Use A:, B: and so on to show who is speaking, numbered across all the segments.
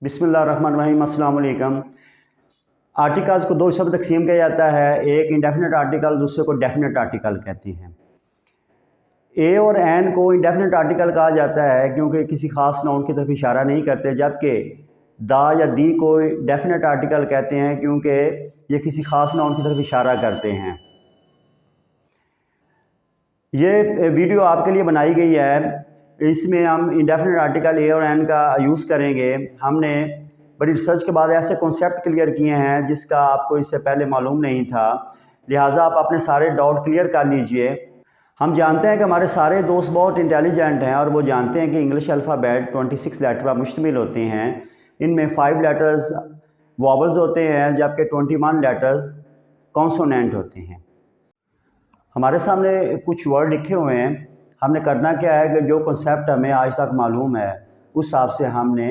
A: बिस्मिल्लाहिर्रहमानिर्रहीम, अस्सलाम वालेकुम। आर्टिकल्स को दो शब्द तकसीम किया जाता है, एक इंडेफिनेट आर्टिकल, दूसरे को डेफिनेट आर्टिकल कहते हैं। ए और एन को इंडेफिनेट आर्टिकल कहा जाता है क्योंकि किसी ख़ास नाउन की तरफ इशारा नहीं करते, जबकि दा या दी को डेफिनेट आर्टिकल कहते हैं क्योंकि ये किसी ख़ास नाउन की तरफ इशारा करते हैं। ये वीडियो आपके लिए बनाई गई है, इसमें हम इंडेफिनेट आर्टिकल ए और एन का यूज़ करेंगे। हमने बड़ी रिसर्च के बाद ऐसे कॉन्सेप्ट क्लियर किए हैं जिसका आपको इससे पहले मालूम नहीं था, लिहाजा आप अपने सारे डाउट क्लियर कर लीजिए। हम जानते हैं कि हमारे सारे दोस्त बहुत इंटेलिजेंट हैं और वो जानते हैं कि इंग्लिश अल्फ़ाबेट 26 लेटर पर मुश्तमिल होते हैं। इनमें 5 लेटर्स वॉवल्स होते हैं जबकि 21 लेटर्स कॉन्सोनेंट होते हैं। हमारे सामने कुछ वर्ड लिखे हुए हैं, हमने करना क्या है कि जो कॉन्सेप्ट हमें आज तक मालूम है उस हिसाब से हमने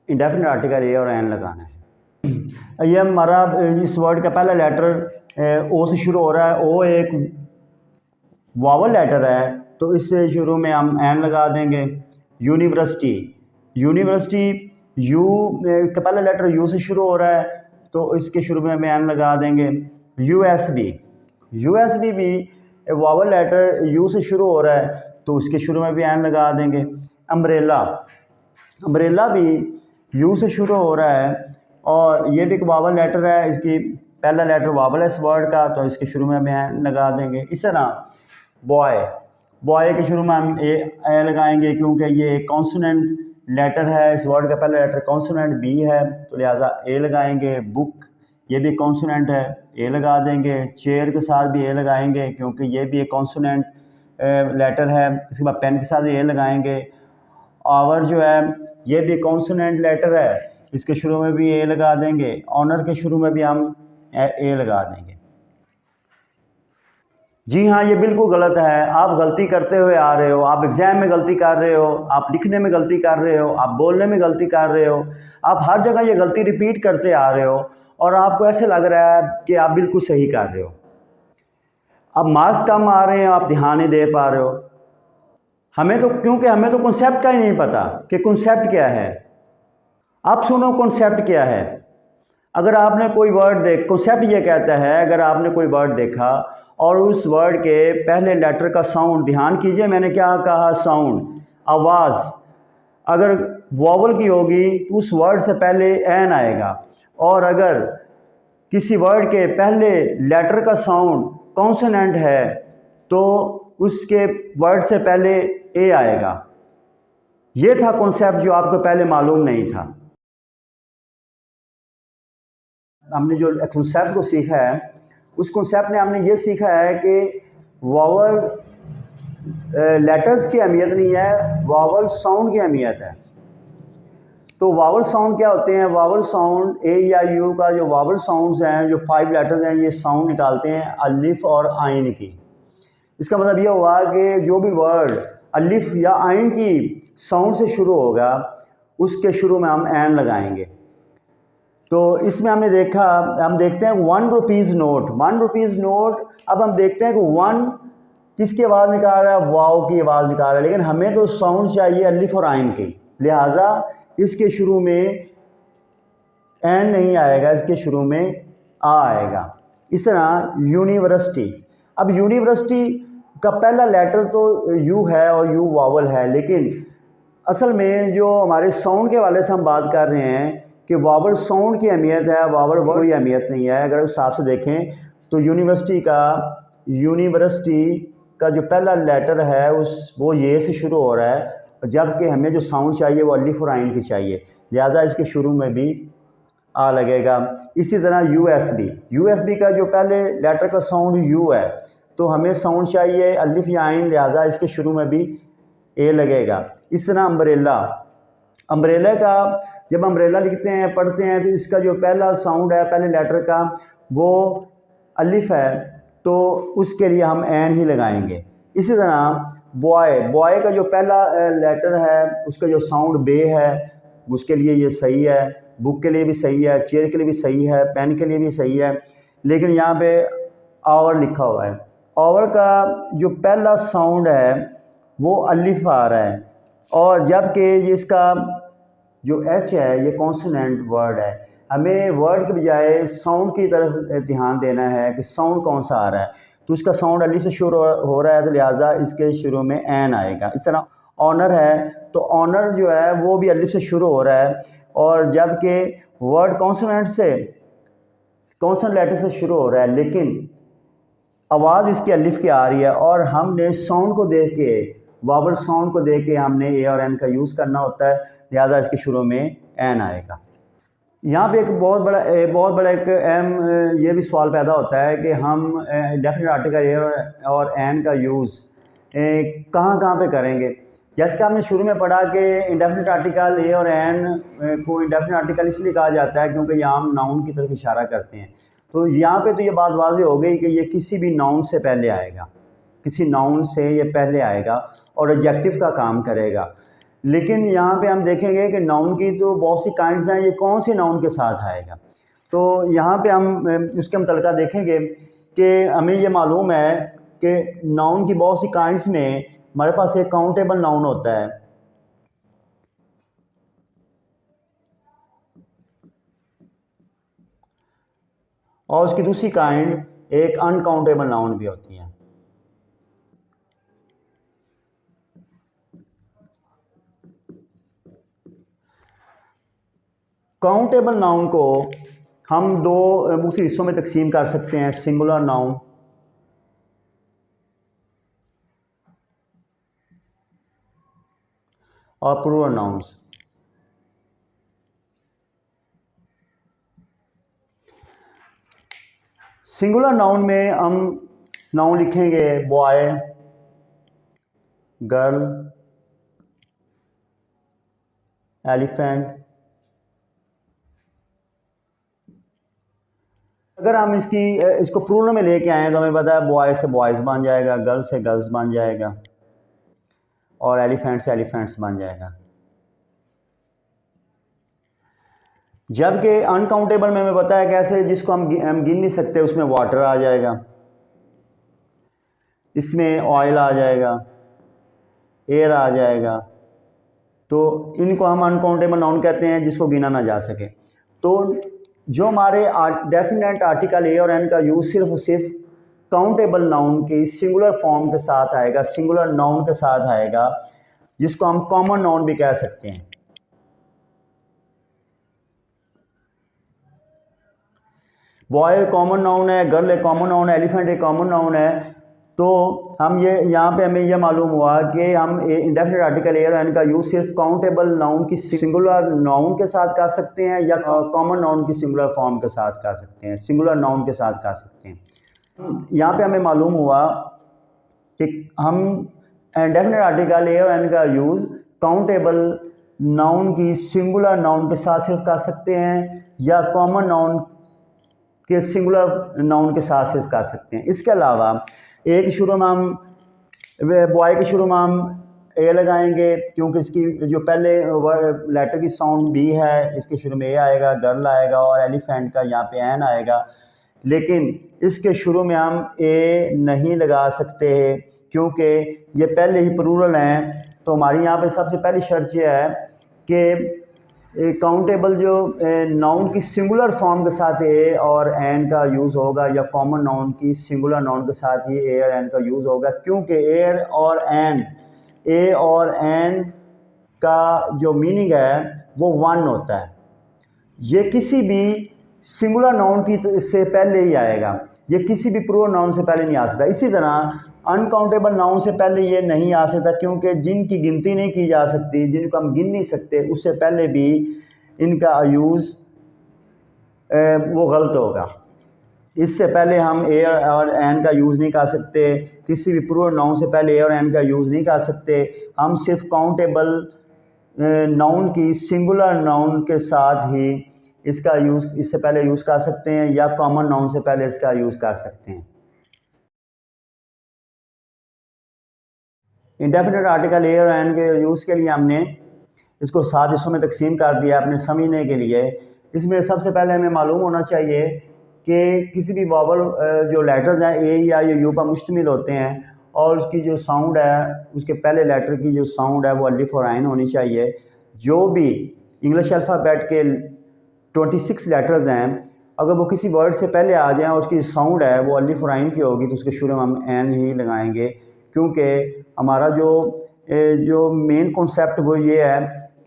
A: इंडेफिनेट आर्टिकल ए और एन लगाना है। ये हमारा इस वर्ड का पहला लेटर ओ से शुरू हो रहा है। ओ एक वावल लेटर है तो इससे शुरू में हम एन लगा देंगे। यूनिवर्सिटी, यूनिवर्सिटी यू का पहला लेटर यू से शुरू हो रहा है तो इसके शुरू में हम एन लगा देंगे। यूएसबी, यूएसबी भी वावल लेटर यू से शुरू हो रहा है तो उसके शुरू में भी एन लगा देंगे। अम्ब्रेला, अम्ब्रेला भी यू से शुरू हो रहा है और ये भी एक वावल लेटर है, इसकी पहला लेटर वावल है इस वर्ड का तो इसके शुरू में हम एन लगा देंगे। इस तरह बॉय, बॉय के शुरू में हम ए लगाएंगे क्योंकि ये कॉन्सोनेंट लेटर है, इस वर्ड का पहला लेटर कॉन्सोनेंट बी है तो लिहाजा ए लगाएंगे। बुक, ये भी कॉन्सोनेंट है, ए लगा देंगे। चेयर के साथ भी ए लगाएंगे क्योंकि ये भी एक कॉन्सोनेंट लेटर है, इसके बाद पेन के साथ भी ए लगाएंगे। आवर जो है ये भी कॉन्सोनेंट लेटर है, इसके शुरू में भी ए लगा देंगे। ऑनर के शुरू में भी हम ए लगा देंगे। जी हाँ, ये बिल्कुल गलत है, आप गलती करते हुए आ रहे हो। आप एग्ज़ाम में गलती कर रहे हो, आप लिखने में गलती कर रहे हो, आप बोलने में गलती कर रहे हो, आप हर जगह ये गलती रिपीट करते आ रहे हो और आपको ऐसे लग रहा है कि आप बिल्कुल सही कर रहे हो। अब मार्क्स कम आ रहे हैं, आप ध्यान नहीं दे पा रहे हो। क्योंकि हमें तो कॉन्सेप्ट का ही नहीं पता कि कॉन्सेप्ट क्या है। आप सुनो कॉन्सेप्ट क्या है। अगर आपने कोई वर्ड कॉन्सेप्ट ये कहता है, अगर आपने कोई वर्ड देखा और उस वर्ड के पहले लेटर का साउंड, ध्यान कीजिए मैंने क्या कहा, साउंड, आवाज़ अगर वॉवल की होगी तो उस वर्ड से पहले एन आएगा, और अगर किसी वर्ड के पहले लेटर का साउंड कॉन्सोनेंट है तो उसके वर्ड से पहले ए आएगा। ये था कॉन्सेप्ट जो आपको पहले मालूम नहीं था। हमने जो कॉन्सेप्ट को सीखा है उस कॉन्सेप्ट में हमने ये सीखा है कि वावल लेटर्स की अहमियत नहीं है, वावल साउंड की अहमियत है। तो वावल साउंड क्या होते हैं? वावल साउंड ए या यू का जो वावल साउंड्स हैं, जो 5 लेटर्स हैं, ये साउंड निकालते हैं अलिफ और आइन की। इसका मतलब ये हुआ कि जो भी वर्ड अलिफ या आइन की साउंड से शुरू होगा उसके शुरू में हम एन लगाएंगे। तो इसमें हमने देखा, हम देखते हैं 1 रुपीज़ नोट, 1 रुपीज़ नोट। अब हम देखते हैं कि 1 किसकी आवाज़ निकाल रहा है? वाव की आवाज़ निकाल रहा है, लेकिन हमें तो साउंड चाहिए अलिफ और आइन की, लिहाजा इसके शुरू में एन नहीं आएगा, इसके शुरू में आ आएगा। इस तरह यूनिवर्सिटी, अब यूनिवर्सिटी का पहला लेटर तो यू है और यू वावल है, लेकिन असल में जो हमारे साउंड के वाले से हम बात कर रहे हैं कि वावल साउंड की अहमियत है, वावल वर्ड की अहमियत नहीं है। अगर उस हिसाब से देखें तो यूनिवर्सिटी का जो पहला लेटर है वो ये से शुरू हो रहा है, जबकि हमें जो साउंड चाहिए वो अलिफ और आइन की चाहिए, लिहाजा इसके शुरू में भी आ लगेगा। इसी तरह यूएसबी का जो पहले लेटर का साउंड यू है तो हमें साउंड चाहिए अलिफ या आइन, लिहाजा इसके शुरू में भी ए लगेगा। इस तरह अम्ब्रेला का जब अम्ब्रेला लिखते हैं, पढ़ते हैं, तो इसका जो पहला साउंड है पहले लेटर का वो अलिफ है तो उसके लिए हम एन ही लगाएंगे। इसी तरह बॉय का जो पहला लेटर है उसका जो साउंड बे है उसके लिए ये सही है, बुक के लिए भी सही है, चेयर के लिए भी सही है, पेन के लिए भी सही है, लेकिन यहाँ पे आवर लिखा हुआ है। आवर का जो पहला साउंड है वो अलिफ आ रहा है, और जबकि इसका जो एच है ये कॉन्सोनेंट वर्ड है। हमें वर्ड के बजाय साउंड की तरफ ध्यान देना है कि साउंड कौन सा आ रहा है। तो उसका साउंड अलिफ से शुरू हो रहा है तो लिहाजा इसके शुरू में एन आएगा। इस तरह ऑनर है तो ऑनर जो है वो भी अलिफ से शुरू हो रहा है, और जबकि वर्ड कॉन्सोनेंट से कॉन्सोनेंट लेटर से शुरू हो रहा है लेकिन आवाज़ इसकी अलिफ की आ रही है, और हमने साउंड को देख के, वावल साउंड को देख के हमने ए और एन का यूज़ करना होता है, लिहाजा इसके शुरू में एन आएगा। यहाँ पे एक बहुत बड़ा एक अहम ये भी सवाल पैदा होता है कि हम डेफिनेट आर्टिकल ए और एन का यूज़ कहाँ कहाँ पे करेंगे। जैसे कि हमने शुरू में पढ़ा कि इंडेफिनिट आर्टिकल ए और एन को इंडेफिनिट आर्टिकल इसलिए कहा जाता है क्योंकि यहाँ हम नाउन की तरफ इशारा करते हैं। तो यहाँ पे तो ये बात वाज़ेह हो गई कि ये किसी भी नाउन से पहले आएगा, किसी नाउन से ये पहले आएगा और एडजेक्टिव का काम करेगा। लेकिन यहाँ पे हम देखेंगे कि नाउन की तो बहुत सी काइंड्स हैं, ये कौन से नाउन के साथ आएगा। तो यहाँ पे हम उसके मुतल्लिक़ देखेंगे कि हमें ये मालूम है कि नाउन की बहुत सी काइंड्स में हमारे पास एक काउंटेबल नाउन होता है, और उसकी दूसरी काइंड एक अनकाउंटेबल नाउन भी होती है। काउंटेबल नाउन को हम दो मुख्तलिफ हिस्सों में तकसीम कर सकते हैं, सिंगुलर नाउन और प्लूरल नाउन्स। सिंगुलर नाउन में हम नाउन लिखेंगे बॉय, गर्ल, एलिफेंट। अगर हम इसको प्लूरल में लेके आए तो हमें पता है बॉय से बॉयज़ बन जाएगा, गर्ल से गर्ल्स बन जाएगा, और एलिफेंट से एलिफेंट्स बन जाएगा। जबकि अनकाउंटेबल में हमें पता है कैसे, जिसको हम गिन नहीं सकते उसमें वाटर आ जाएगा, इसमें ऑयल आ जाएगा, एयर आ जाएगा। तो इनको हम अनकाउंटेबल नाउन कहते हैं जिसको गिना ना जा सके। तो जो हमारे डेफिनेट आर्टिकल ए और एन का यूज़ सिर्फ और सिर्फ काउंटेबल नाउन की सिंगुलर फॉर्म के साथ आएगा, सिंगुलर नाउन के साथ आएगा, जिसको हम कॉमन नाउन भी कह सकते हैं। बॉय कॉमन नाउन है, गर्ल एक कॉमन नाउन है, एलिफेंट एक कॉमन नाउन है। तो हम ये यहाँ पे हमें यह मालूम हुआ कि हम इंडेफिनिट आर्टिकल ए और एन का यूज़ सिर्फ काउंटेबल नाउन की सिंगुलर नाउन के साथ कर सकते हैं या कॉमन नाउन की सिंगुलर फॉर्म के साथ कर सकते हैं, सिंगुलर नाउन के साथ कर सकते हैं। यहाँ पे हमें मालूम हुआ कि हम इंडेफिनिट आर्टिकल ए और एन का यूज़ काउंटेबल नाउन की सिंगुलर नाउन के साथ सिर्फ कर सकते हैं या कॉमन नाउन के सिंगुलर नाउन के साथ सिर्फ कर सकते हैं। इसके अलावा ए के शुरू में हम बॉय के शुरू में हम ए लगाएंगे क्योंकि इसकी जो पहले लेटर की साउंड बी है, इसके शुरू में ए आएगा, गर्ल आएगा, और एलिफेंट का यहाँ पे एन आएगा। लेकिन इसके शुरू में हम ए नहीं लगा सकते क्योंकि ये पहले ही प्लूरल हैं। तो हमारी यहाँ पे सबसे पहली शर्त यह है कि काउंटेबल जो नाउन की सिंगुलर फॉर्म के साथ ए और एन का यूज़ होगा या कॉमन नाउन की सिंगुलर नाउन के साथ ही ए और एन का यूज़ होगा, क्योंकि ए और एन का जो मीनिंग है वो वन होता है। ये किसी भी सिंगुलर नाउन की से पहले ही आएगा, ये किसी भी प्लूरल नाउन से पहले नहीं आ सकता। इसी तरह अनकाउंटेबल नाउन से पहले ये नहीं आ सकता क्योंकि जिनकी गिनती नहीं की जा सकती, जिनको हम गिन नहीं सकते, उससे पहले भी इनका यूज़ वो गलत होगा। इससे पहले हम ए और एन का यूज़ नहीं कर सकते, किसी भी प्लूरल नाउन से पहले ए और एन का यूज़ नहीं कर सकते। हम सिर्फ काउंटेबल नाउन की सिंगुलर नाउन के साथ ही इसका यूज़ इससे पहले यूज़ कर सकते हैं या कॉमन नाउन से पहले इसका यूज़ कर सकते हैं। इंडेफिनिट आर्टिकल ए और एन के यूज़ के लिए हमने इसको 7 हिस्सों में तकसीम कर दिया अपने समझने के लिए। इसमें सबसे पहले हमें मालूम होना चाहिए कि किसी भी वावल जो लेटर्स हैं ए या यू पर मुश्तमिल होते हैं और उसकी जो साउंड है, उसके पहले लेटर की जो साउंड है वो अलिफ और आइन होनी चाहिए। जो भी इंग्लिश अल्फ़ाबेट के 26 लेटर्स हैं, अगर वो किसी वर्ड से पहले आ जाएं और उसकी साउंड है वो अलिफ और आइन की होगी तो उसके शुरू में हम एन ही लगाएंगे, क्योंकि हमारा जो मेन कॉन्सेप्ट वो ये है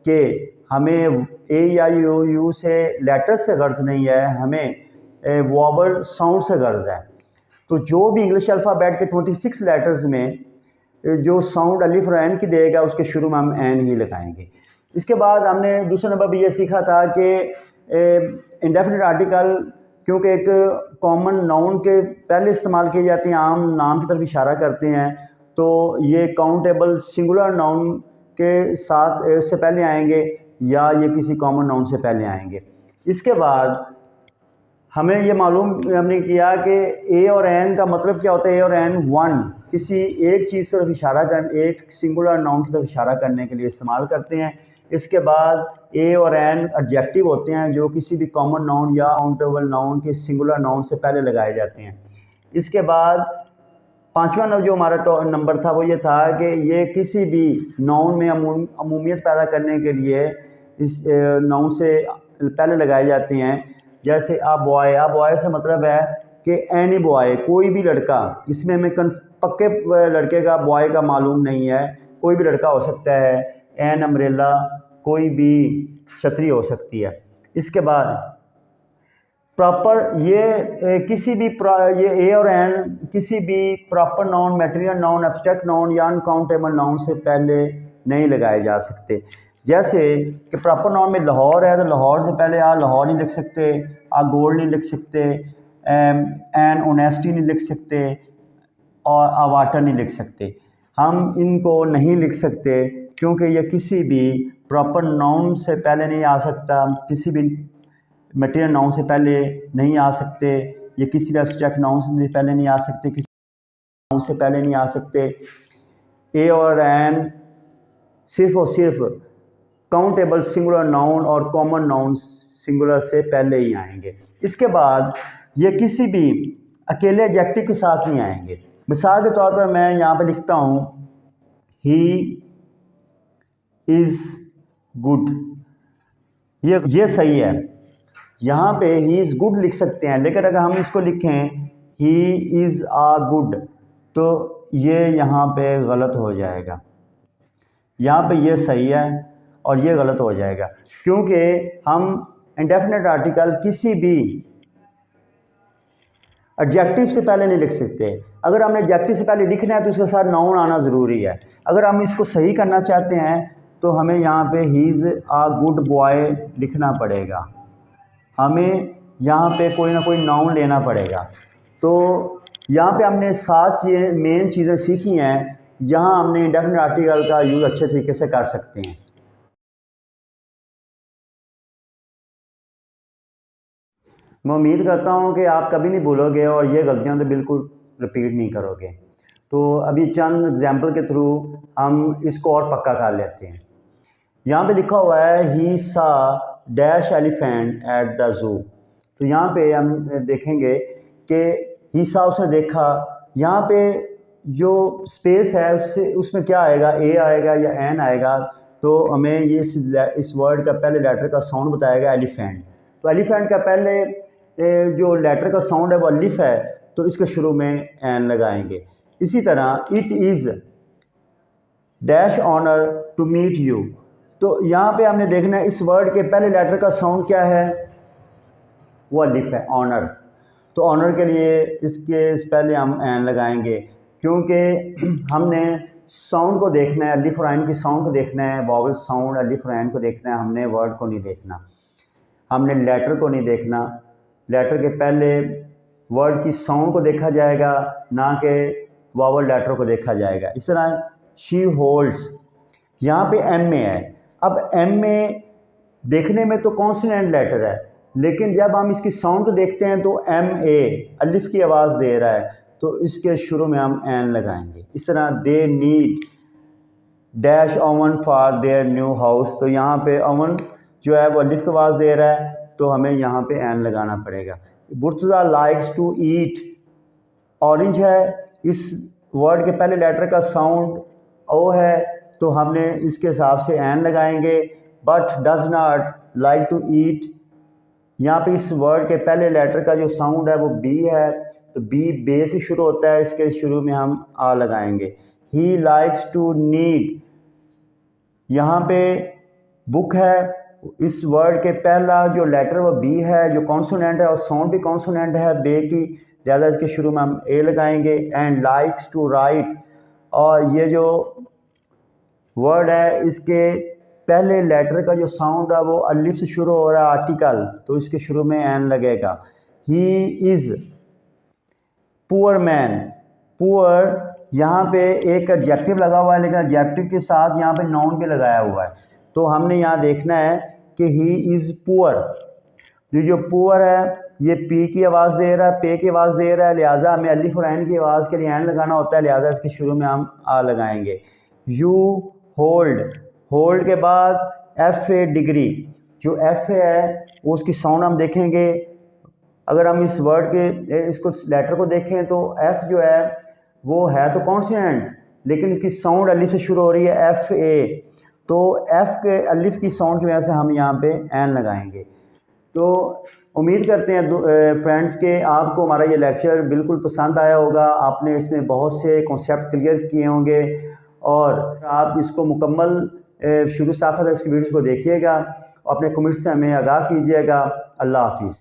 A: कि हमें ए या यू से लेटर से गर्ज नहीं है, हमें वॉवल साउंड से गर्ज है। तो जो भी इंग्लिश अल्फ़ाबेट के 26 लेटर्स में जो साउंड अलिफ और ऐन की देगा उसके शुरू में हम ऐन ही लगाएंगे। इसके बाद हमने दूसरे नंबर पर यह सीखा था कि इंडेफिनिट आर्टिकल क्योंकि एक कॉमन नाउन के पहले इस्तेमाल किए जाते हैं, आम नाम की तरफ इशारा करते हैं, तो ये काउंटेबल सिंगुलर नाउन के साथ से पहले आएंगे या ये किसी कॉमन नाउन से पहले आएंगे। इसके बाद हमें ये मालूम हमने किया कि ए और एन का मतलब क्या होता है। ए और एन वन किसी एक चीज़ की तरफ इशारा कर, एक सिंगुलर नाउन की तरफ इशारा करने के लिए इस्तेमाल करते हैं। इसके बाद ए और एन एडजेक्टिव होते हैं जो किसी भी कॉमन नाउन या काउंटेबल नाउन के सिंगुलर नाउन से पहले लगाए जाते हैं। इसके बाद पांचवा जो हमारा नंबर था वो ये था कि ये किसी भी नाउन में अमूमियत पैदा करने के लिए इस नाउन से पहले लगाए जाते हैं। जैसे आ बॉय से मतलब है कि एनी बॉय, कोई भी लड़का। इसमें हमें पक्के लड़के का बॉय का मालूम नहीं है, कोई भी लड़का हो सकता है। एन अम्ब्रेला, कोई भी छतरी हो सकती है। इसके बाद प्रॉपर ये किसी भी ये ए और एन किसी भी proper noun, material noun, abstract noun या अनकाउंटेबल नाउन से पहले नहीं लगाए जा सकते। जैसे कि प्रॉपर नाउन में लाहौर है तो लाहौर से पहले आ लाहौर नहीं लिख सकते, आ गोल्ड नहीं लिख सकते, एन ऑनेस्टी नहीं लिख सकते और आ वाटर नहीं लिख सकते। हम इनको नहीं लिख सकते क्योंकि ये किसी भी प्रॉपर नाउन से पहले नहीं आ सकता, किसी भी मटेरियल नाउन से पहले नहीं आ सकते, ये किसी भी एब्स्ट्रैक्ट नाउन से पहले नहीं आ सकते, किसी नाउन से पहले नहीं आ सकते। ए और एन सिर्फ और सिर्फ काउंटेबल सिंगुलर नाउन और कॉमन नाउन सिंगुलर से पहले ही आएंगे। इसके बाद ये किसी भी अकेले एडजेक्टिव के साथ नहीं आएंगे। मिसाल के तौर पर मैं यहाँ पे लिखता हूँ ही इज़ गुड, ये सही है। यहाँ पे ही इज़ गुड लिख सकते हैं, लेकिन अगर हम इसको लिखें ही इज़ आ गुड तो ये यहाँ पे गलत हो जाएगा। यहाँ पे ये सही है और ये गलत हो जाएगा, क्योंकि हम इंडेफिनिट आर्टिकल किसी भी एडजेक्टिव से पहले नहीं लिख सकते। अगर हमने एडजेक्टिव से पहले लिखना है तो उसके साथ नाउन आना ज़रूरी है। अगर हम इसको सही करना चाहते हैं तो हमें यहाँ पे ही इज़ आ गुड बॉय लिखना पड़ेगा, हमें यहाँ पे कोई ना कोई नाउन लेना पड़ेगा। तो यहाँ पे हमने 7 मेन चीज़ें सीखी हैं जहाँ हमने इंडेफिनिट आर्टिकल का यूज़ अच्छे तरीके से कर सकते हैं। मैं उम्मीद करता हूँ कि आप कभी नहीं भूलोगे और ये गलतियाँ तो बिल्कुल रिपीट नहीं करोगे। तो अभी चंद एग्जाम्पल के थ्रू हम इसको और पक्का कर लेते हैं। यहाँ पे लिखा हुआ है ही सा dash elephant at the zoo. तो यहाँ पे हम देखेंगे कि ही सा उसने देखा। यहाँ पे जो स्पेस है उसमें क्या आएगा, ए आएगा या एन आएगा। तो हमें ये इस वर्ड का पहले लेटर का साउंड बताएगा एलिफेंट। तो एलिफेंट का पहले जो लेटर का साउंड है वो अलिफ है, तो इसके शुरू में एन लगाएंगे। इसी तरह it is dash honour to meet you. तो यहाँ पे हमने देखना है इस वर्ड के पहले लेटर का साउंड क्या है, वो अलिफ है, ऑनर। तो ऑनर के लिए इसके पहले हम एन लगाएंगे, क्योंकि हमने साउंड को देखना है, अलिफ और ऐन की साउंड को देखना है, वॉवल साउंड अलिफ और ऐन को देखना है। हमने वर्ड को नहीं देखना, हमने लेटर को नहीं देखना। लेटर के पहले वर्ड की साउंड को देखा जाएगा, ना कि वॉवल लेटर को देखा जाएगा। इस तरह शी होल्ड्स, यहाँ पे एम में है। अब एम में देखने में तो कॉन्सोनेंट लेटर है, लेकिन जब हम इसकी साउंड को देखते हैं तो एम ए अलिफ की आवाज़ दे रहा है, तो इसके शुरू में हम एन लगाएंगे। इस तरह they need dash oven for their new house. तो यहाँ पे ओवन जो है वो अलिफ की आवाज़ दे रहा है, तो हमें यहाँ पे एन लगाना पड़ेगा। बुर्तुज़ा लाइक्स टू ईट, ऑरेंज है, इस वर्ड के पहले लेटर का साउंड ओ है, तो हमने इसके हिसाब से एन लगाएंगे। But does not like to eat. यहाँ पे इस वर्ड के पहले लेटर का जो साउंड है वो बी है, तो बी बे से शुरू होता है, इसके शुरू में हम आ लगाएंगे। ही लाइक्स टू नीड, यहाँ पे बुक है, इस वर्ड के पहला जो लेटर वो बी है, जो कॉन्सोनेंट है और साउंड भी कॉन्सोनेंट है बे की, ज़्यादा इसके शुरू में हम ए लगाएंगे। एंड लाइक्स टू राइट, और ये जो वर्ड है इसके पहले लेटर का जो साउंड है वो अलिफ से शुरू हो रहा है आर्टिकल, तो इसके शुरू में एन लगेगा। He is poor man, poor यहाँ पे एक एडजेक्टिव लगा हुआ है, लेकिन एडजेक्टिव के साथ यहाँ पे नाउन भी लगाया हुआ है, तो हमने यहाँ देखना है कि ही इज़ पुअर। जो पुअर है ये पी की आवाज़ दे रहा है, पे की आवाज़ दे रहा है, लिहाजा हमें अलिफ और ऐन की आवाज़ के लिए ऐन लगाना होता है, लिहाजा इसके शुरू में हम आ लगाएंगे। यू होल्ड, होल्ड के बाद एफ ए डिग्री, जो एफ है उसकी साउंड हम देखेंगे। अगर हम इस वर्ड के इसको लेटर को देखें तो एफ जो है वो है तो कॉन्सोनेंट, लेकिन इसकी साउंड अलिफ से शुरू हो रही है एफ ए, तो एफ के अलिफ की साउंड की वजह से हम यहाँ पे एन लगाएंगे। तो उम्मीद करते हैं फ्रेंड्स के आपको हमारा ये लेक्चर बिल्कुल पसंद आया होगा, आपने इसमें बहुत से कॉन्सेप्ट क्लियर किए होंगे और आप इसको मुकम्मल शुरू से आखिर तक इसकी वीडियोस को देखिएगा, अपने कमेंट्स से हमें आगाह कीजिएगा। अल्लाह हाफिज़।